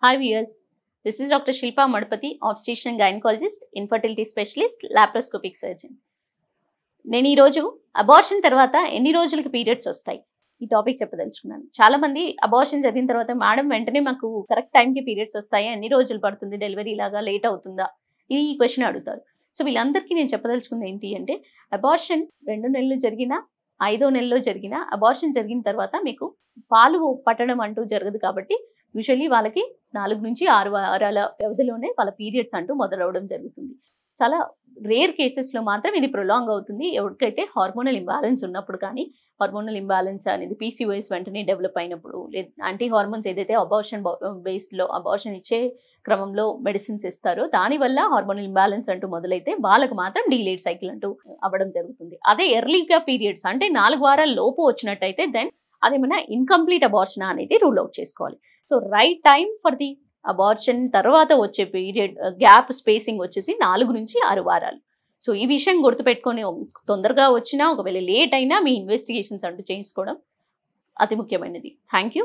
Hi viewers, this is Dr. Shilpa Madpati, obstetrician gynecologist, infertility specialist, laparoscopic surgeon. నేను ఈ రోజు abortion తర్వాత ఎన్ని రోజులకి పీరియడ్స్ వస్తాయి ఈ టాపిక్ చెప్పదలుచుకున్నాను. చాలా మంది అబార్షన్ జరిగిన తర్వాత మేడం వెంటనే మాకు కరెక్ట్ టైంకి పీరియడ్స్ వస్తాయి, ఎన్ని రోజులు పడుతుంది, డెలివరీ లాగా లేట్ అవుతుందా, ఈ క్వశ్చన్ అడుగుతారు. సో వీళ్ళందరికీ నేను చెప్పదలుచుకుంది ఏంటి అంటే, అబార్షన్ 2 నెలలు జరిగినా 5వ నెలలో జరిగినా అబార్షన్ జరిగిన తర్వాత మీకు పాలు పట్టడం అంటూ జరగదు. కాబట్టి యూజువల్లీ వాళ్ళకి 4 నుంచి 6 వారాల వ్యవధిలోనే వాళ్ళ పీరియడ్స్ అంటూ మొదలవడం జరుగుతుంది. చాలా రేర్ కేసెస్లో మాత్రం ఇది ప్రొలాంగ్ అవుతుంది. ఎవరికైతే హార్మోనల్ ఇంబ్యాలెన్స్ ఉన్నప్పుడు, కానీ హార్మోనల్ ఇంబ్యాలెన్స్ అనేది PCOS వెంటనే డెవలప్ అయినప్పుడు, యాంటీ హార్మోన్స్ ఏదైతే అబార్షన్ బేస్లో అబార్షన్ ఇచ్చే క్రమంలో మెడిసిన్స్ ఇస్తారో దానివల్ల హార్మోనల్ ఇంబ్యాలెన్స్ అంటూ మొదలైతే వాళ్ళకు మాత్రం డీలేడ్ సైకిల్ అంటూ అవ్వడం జరుగుతుంది. అదే ఎర్లీగా పీరియడ్స్ అంటే 4 వారాల లోపు వచ్చినట్టయితే దెన్ అదేమైనా ఇన్కంప్లీట్ అబార్షన్ అనేది రూల్ అవుట్ చేసుకోవాలి. So right time for the abortion తర్వాత వచ్చే పీరియడ్ గ్యాప్ స్పేసింగ్ వచ్చేసి 4 నుంచి 6 వారాలు. సో ఈ విషయం గుర్తుపెట్టుకొని తొందరగా వచ్చినా ఒకవేళ లేట్ అయినా మీ ఇన్వెస్టిగేషన్స్ అంటూ చేయించుకోవడం అతి ముఖ్యమైనది. Thank you.